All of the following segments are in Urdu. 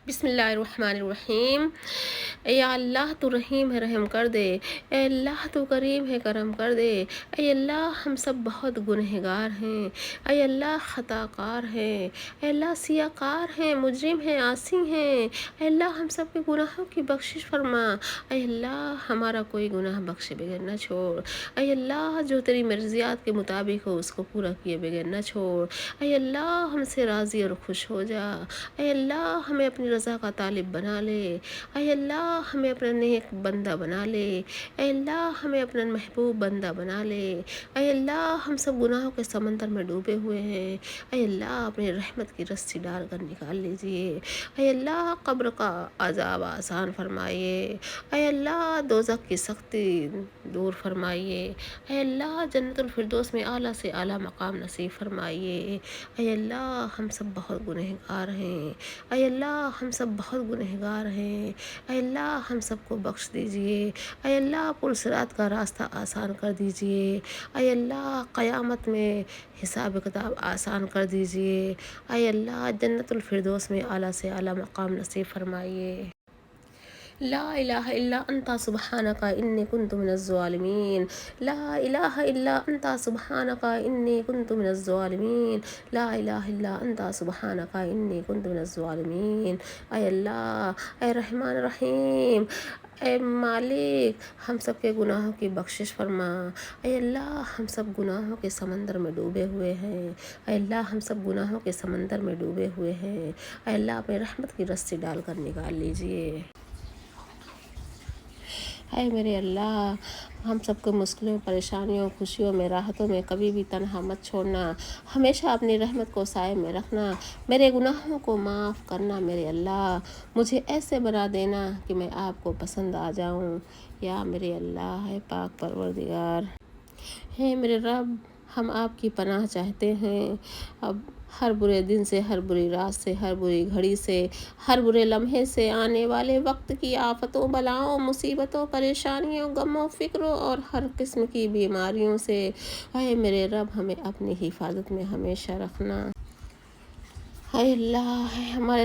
بسم اللہ الرحمن الرحیم۔ اے اللہ تو رحیم ہے، رحم کر دے۔ اے اللہ تو کریم ہے، کرم کر دے۔ اے اللہ ہم سب بہت گنہگار ہیں۔ اے اللہ خطا کار ہیں۔ اے اللہ سیاہ کار ہیں، مجرم ہیں، عاصی ہیں۔ اے اللہ ہم سب کے گناہوں کی بخشش فرما۔ اے اللہ ہمارا کوئی گناہ بخشے بغیر نہ چھوڑ۔ اے اللہ جو تیری مرضیات کے مطابق ہو اس کو پورا کیے بغیر نہ چھوڑ۔ اے اللہ ہم سے راضی اور خوش ہو جا۔ اے اللہ ہمیں اپنی رضا کا طالب بنا لے۔ اے اللہ ہمیں اپنا نیک بندہ بنا لے۔ اے اللہ ہمیں اپنا محبوب بندہ بنا لے۔ اے اللہ ہم سب گناہوں کے سمندر میں ڈوبے ہوئے ہیں۔ اے اللہ اپنی رحمت کی رسی ڈال کر نکال لیجئے۔ اے اللہ قبر کا عذاب آسان فرمائیے۔ اے اللہ دوزخ کی سختی دور فرمائیے۔ اے اللہ جنت الفردوس میں اعلیٰ سے اعلیٰ مقام نصیب فرمائیے۔ اے اللہ ہم سب بہت گنہگار ہیں۔ اے اللہ ہم سب بہت گنہگار ہیں۔ اے اللہ ہم سب کو بخش دیجئے۔ اے اللہ پل صراط کا راستہ آسان کر دیجئے۔ اے اللہ قیامت میں حساب کتاب آسان کر دیجئے۔ اے اللہ جنت الفردوس میں اعلیٰ سے اعلیٰ مقام نصیب فرمائیے۔ لا الہ الا انت سبحانک انی کنت من الظالمین۔ لا الہ الا انت سبحانک انی کنت من الظالمین۔ لا الہ الا انت سبحانک انی کنت من الظالمین۔ اے اللہ، اے رحمان رحیم، اے مالک ہم سب کے گناہوں کی بخشش فرما۔ اے اللہ ہم سب گناہوں کے سمندر میں ڈوبے ہوئے ہیں۔ اے اللہ ہم سب گناہوں کے سمندر میں ڈوبے ہوئے ہیں۔ اے اللہ اپنے رحمت کی رسی ڈال کر نکال لیجئے۔ اے میرے اللہ ہم سب کو مشکلوں، پریشانیوں، خوشیوں میں، راحتوں میں کبھی بھی تنہا مت چھوڑنا۔ ہمیشہ اپنی رحمت کو سائے میں رکھنا۔ میرے گناہوں کو معاف کرنا میرے اللہ۔ مجھے ایسے بنا دینا کہ میں آپ کو پسند آ جاؤں۔ یا میرے اللہ، ہے پاک پروردگار، ہے میرے رب، ہم آپ کی پناہ چاہتے ہیں۔ اب ہر برے دن سے، ہر بری رات سے، ہر بری گھڑی سے، ہر برے لمحے سے، آنے والے وقت کی آفتوں، بلاؤں، مصیبتوں، پریشانیوں، غموں، فکروں اور ہر قسم کی بیماریوں سے اے میرے رب ہمیں اپنی حفاظت میں ہمیشہ رکھنا۔ اے اللہ، اے ہمارے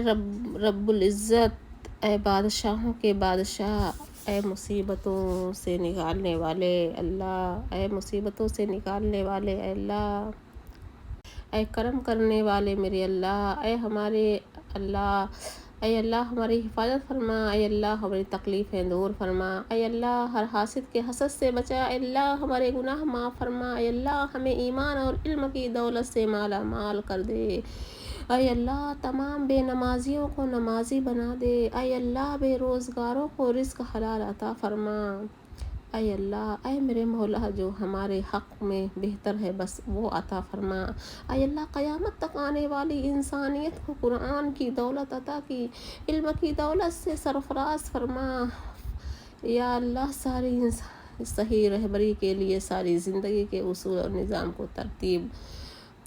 رب العزت، اے بادشاہوں کے بادشاہ، اے مصیبتوں سے نکالنے والے اللہ، اے مصیبتوں سے نکالنے والے اے اللہ، اے کرم کرنے والے میرے اللہ، اے ہمارے اللہ، اے اللہ ہماری حفاظت فرما۔ اے اللہ ہماری تکلیفیں دور فرما۔ اے اللہ ہر حاسد کے حسد سے بچا۔ اے اللہ ہمارے گناہ معاف فرما۔ اے اللہ ہمیں ایمان اور علم کی دولت سے مالا مال کر دے۔ اے اللہ تمام بے نمازیوں کو نمازی بنا دے۔ اے اللہ بے روزگاروں کو رزق حلال عطا فرما۔ اے اللہ، اے میرے مولا جو ہمارے حق میں بہتر ہے بس وہ عطا فرما۔ اے اللہ قیامت تک آنے والی انسانیت کو قرآن کی دولت عطا کی، علم کی دولت سے سرفراز فرما۔ یا اللہ ساری صحیح رہبری کے لیے ساری زندگی کے اصول اور نظام کو ترتیب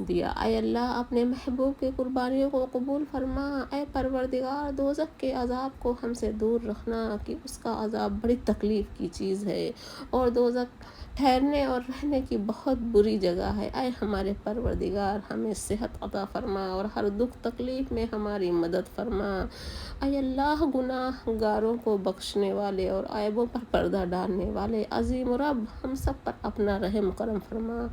دیا۔ اے اللہ اپنے محبوب کی قربانیوں کو قبول فرما۔ اے پروردگار دوزخ کے عذاب کو ہم سے دور رکھنا کہ اس کا عذاب بڑی تکلیف کی چیز ہے اور دوزخ ٹھہرنے اور رہنے کی بہت بری جگہ ہے۔ اے ہمارے پروردگار ہمیں صحت عطا فرما اور ہر دکھ تکلیف میں ہماری مدد فرما۔ اے اللہ گناہ گاروں کو بخشنے والے اور عیبوں پر پردہ ڈالنے والے عظیم رب ہم سب پر اپنا رحم کرم فرما۔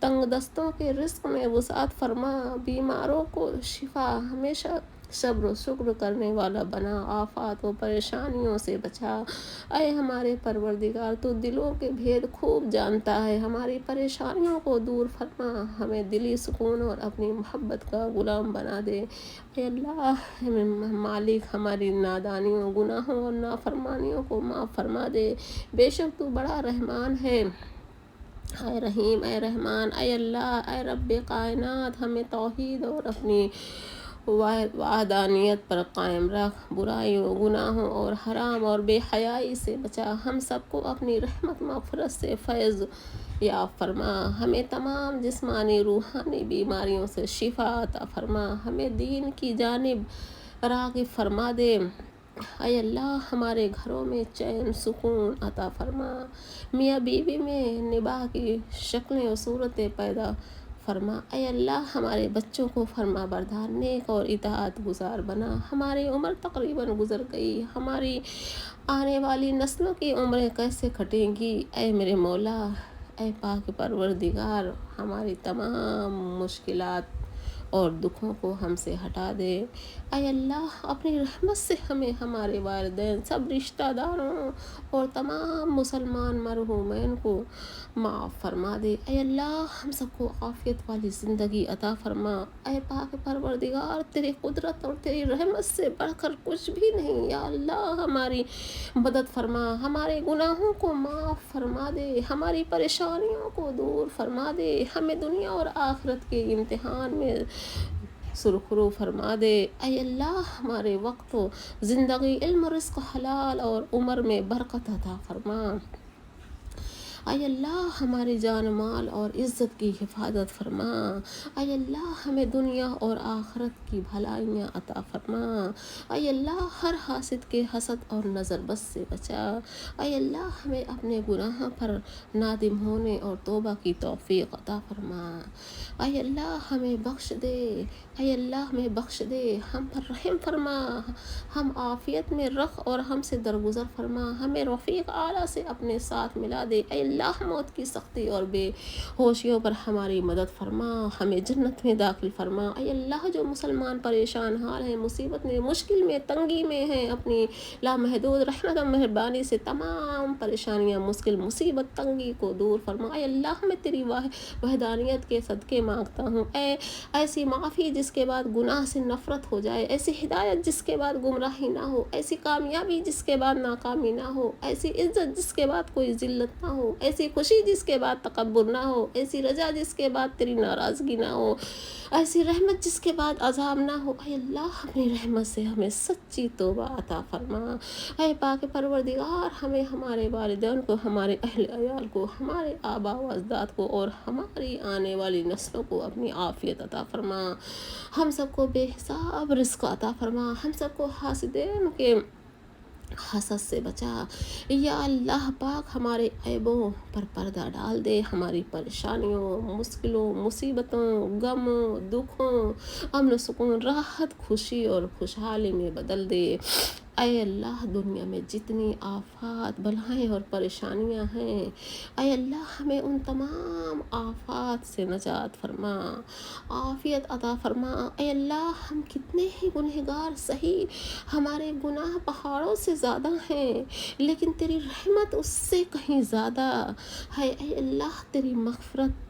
تنگ دستوں کے رزق میں وسعت فرما۔ بیماروں کو شفا، ہمیشہ صبر و شکر کرنے والا بنا، آفات و پریشانیوں سے بچا۔ اے ہمارے پروردگار تو دلوں کے بھید خوب جانتا ہے، ہماری پریشانیوں کو دور فرما، ہمیں دلی سکون اور اپنی محبت کا غلام بنا دے۔ اے اللہ مالک ہماری نادانیوں، گناہوں اور نافرمانیوں کو معاف فرما دے، بے شک تو بڑا رحمان ہے۔ اے رحیم، اے رحمان، اے اللہ، اے رب کائنات ہمیں توحید اور اپنی وحدانیت پر قائم رکھ، برائیوں، گناہوں اور حرام اور بے حیائی سے بچا، ہم سب کو اپنی رحمت مغفرت سے فیض یاب فرما، ہمیں تمام جسمانی روحانی بیماریوں سے شفا عطا فرما، ہمیں دین کی جانب راغب فرما دے۔ اے اللہ ہمارے گھروں میں چین سکون عطا فرما، میاں بیوی میں نباہ کی شکلیں و صورتیں پیدا فرما، اے اللہ ہمارے بچوں کو فرما بردار نیک اور اطاعت گزار بنا۔ ہماری عمر تقریباً گزر گئی، ہماری آنے والی نسلوں کی عمریں کیسے کٹیں گی؟ اے میرے مولا، اے پاک پروردگار، ہماری تمام مشکلات اور دکھوں کو ہم سے ہٹا دے۔ اے اللہ اپنی رحمت سے ہمیں، ہمارے والدین، سب رشتہ داروں اور تمام مسلمان مرحومین کو معاف فرما دے۔ اے اللہ ہم سب کو عافیت والی زندگی عطا فرما۔ اے پاک پروردگار، تیری قدرت اور تیری رحمت سے بڑھ کر کچھ بھی نہیں، یا اللہ ہماری مدد فرما، ہمارے گناہوں کو معاف فرما دے، ہماری پریشانیوں کو دور فرما دے، ہمیں دنیا اور آخرت کے امتحان میں سرخرو فرما دے۔ اے اللہ ہمارے وقت و زندگی، علم و رزق حلال اور عمر میں برکت عطا فرما۔ اے اللہ ہمارے جان مال اور عزت کی حفاظت فرما۔ اے اللہ ہمیں دنیا اور آخرت کی بھلائیاں عطا فرما۔ اے اللہ ہر حاسد کے حسد اور نظر بد سے بچا۔ اے اللہ ہمیں اپنے گناہوں پر نادم ہونے اور توبہ کی توفیق عطا فرما۔ اے اللہ ہمیں بخش دے، اے اللہ ہمیں بخش دے، ہم پر رحم فرما، ہم عافیت میں رکھ اور ہم سے درگزر فرما، ہمیں رفیق اعلیٰ سے اپنے ساتھ ملا دے۔ اے اللہ موت کی سختی اور بے ہوشیوں پر ہماری مدد فرما، ہمیں جنت میں داخل فرما۔ اے اللہ جو مسلمان پریشان حال ہیں، مصیبت میں، مشکل میں، تنگی میں ہیں، اپنی لامحدود رحمت و مہربانی سے تمام پریشانیاں، مشکل، مصیبت، تنگی کو دور فرما۔ اے اللہ میں تیری وحدانیت کے صدقے مانگتا ہوں، ایسی معافی جس کے بعد گناہ سے نفرت ہو جائے، ایسی ہدایت جس کے بعد گمراہی نہ ہو، ایسی کامیابی جس کے بعد ناکامی نہ ہو، ایسی عزت جس کے بعد کوئی ذلت نہ ہو، ایسی خوشی جس کے بعد تکبر نہ ہو، ایسی رضا جس کے بعد تیری ناراضگی نہ ہو، ایسی رحمت جس کے بعد عذاب نہ ہو۔ اے اللہ اپنی رحمت سے ہمیں سچی توبہ عطا فرما۔ اے پاک پروردگار ہمیں، ہمارے والدین کو، ہمارے اہل عیال کو، ہمارے آباء و اجداد کو اور ہماری آنے والی نسلوں کو اپنی عافیت عطا فرما۔ ہم سب کو بے حساب رزق عطا فرما، ہم سب کو حاسدین کے حسد سے بچا۔ یا اللہ پاک ہمارے عیبوں پر پردہ ڈال دے، ہماری پریشانیوں، مشکلوں، مصیبتوں، غموں، دکھوں، امن و سکون، راحت، خوشی اور خوشحالی میں بدل دے۔ اے اللہ دنیا میں جتنی آفات، بلائیں اور پریشانیاں ہیں، اے اللہ ہمیں ان تمام آفات سے نجات فرما، عافیت عطا فرما۔ اے اللہ ہم کتنے ہی گنہگار سہی، ہمارے گناہ پہاڑوں سے زیادہ ہیں، لیکن تیری رحمت اس سے کہیں زیادہ ہے۔ اے اللہ تیری مغفرت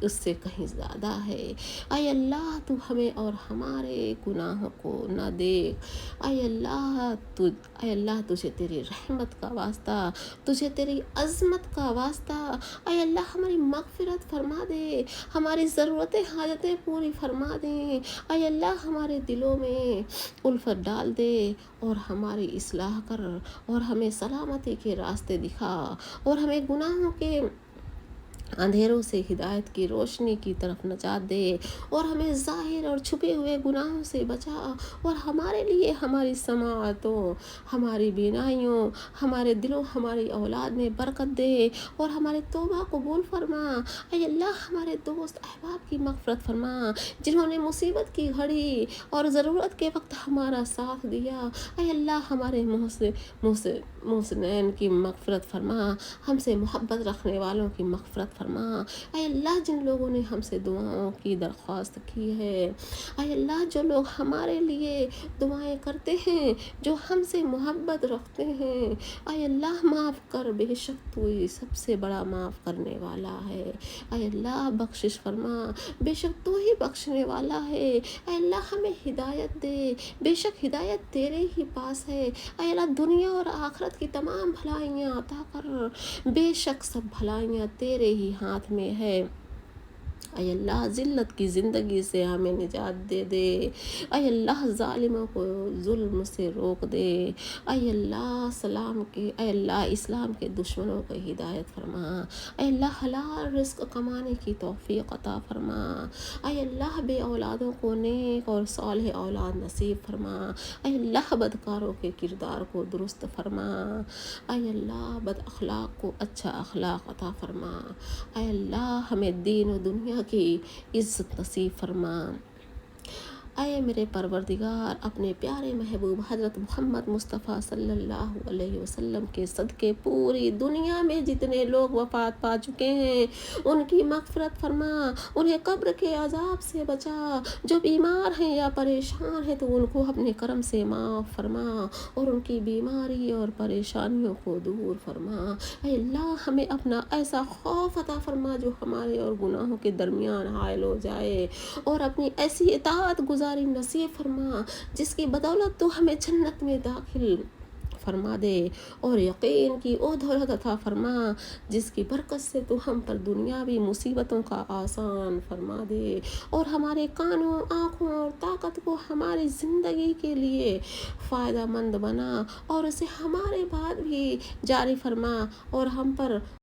اس سے کہیں زیادہ ہے۔ اے اللہ تو ہمیں اور ہمارے گناہوں کو نہ دیکھ۔ اے اللہ تجھے تیری رحمت کا واسطہ، تجھے تیری عظمت کا واسطہ، اے اللہ ہماری مغفرت فرما دے، ہماری ضرورتیں، حاجتیں پوری فرما دے۔ اے اللہ ہمارے دلوں میں الفت ڈال دے اور ہماری اصلاح کر، اور ہمیں سلامتی کے راستے دکھا، اور ہمیں گناہوں کے اندھیروں سے ہدایت کی روشنی کی طرف نجات دے، اور ہمیں ظاہر اور چھپے ہوئے گناہوں سے بچا، اور ہمارے لیے ہماری سماعتوں، ہماری بینائیوں، ہمارے دلوں، ہماری اولاد میں برکت دے، اور ہمارے توبہ قبول فرما۔ اے اللہ ہمارے دوست احباب کی مغفرت فرما، جنہوں نے مصیبت کی گھڑی اور ضرورت کے وقت ہمارا ساتھ دیا۔ اے اللہ ہمارے محسنین کی مغفرت فرما، ہم سے محبت رکھنے والوں کی مغفرت فرما۔ اے اللہ جن لوگوں نے ہم سے دعاؤں کی درخواست کی ہے، اے اللہ جو لوگ ہمارے لیے دعائیں کرتے ہیں، جو ہم سے محبت رکھتے ہیں، اے اللہ معاف کر، بے شک تو ہی سب سے بڑا معاف کرنے والا ہے۔ اے اللہ بخشش فرما، بے شک تو ہی بخشنے والا ہے۔ اے اللہ ہمیں ہدایت دے، بے شک ہدایت تیرے ہی پاس ہے۔ اے اللہ دنیا اور آخرت کی تمام بھلائیاں عطا کر، بے شک سب بھلائیاں تیرے ہی ہاتھ میں ہے۔ اے اللہ ذلت کی زندگی سے ہمیں نجات دے دے، اے اللہ ظالموں کو ظلم سے روک دے، اے اللہ اے اللہ اسلام کے دشمنوں کو ہدایت فرما، اے اللہ حلال رزق کمانے کی توفیق عطا فرما، اے اللہ بے اولادوں کو نیک اور صالح اولاد نصیب فرما، اے اللہ بدکاروں کے کردار کو درست فرما، اے اللہ بد اخلاق کو اچھا اخلاق عطا فرما، اے اللہ ہمیں دین و دنیا دنیا کی عزت نصیب فرما۔ اے میرے پروردگار، اپنے پیارے محبوب حضرت محمد مصطفیٰ صلی اللہ علیہ وسلم کے صدقے پوری دنیا میں جتنے لوگ وفات پا چکے ہیں ان کی مغفرت فرما، انہیں قبر کے عذاب سے بچا، جو بیمار ہیں یا پریشان ہیں تو ان کو اپنے کرم سے معاف فرما اور ان کی بیماری اور پریشانیوں کو دور فرما۔ اے اللہ، ہمیں اپنا ایسا خوف عطا فرما جو ہمارے اور گناہوں کے درمیان حائل ہو جائے، اور اپنی ایسی اطاعت گزاری نصیب فرما جس کی بدولت تو ہمیں جنت میں داخل فرما دے، اور یقین کی او دولت عطا فرما جس کی برکت سے تو ہم پر دنیاوی مصیبتوں کا آسان فرما دے، اور ہمارے کانوں، آنکھوں اور طاقت کو ہماری زندگی کے لیے فائدہ مند بنا، اور اسے ہمارے بعد بھی جاری فرما، اور ہم پر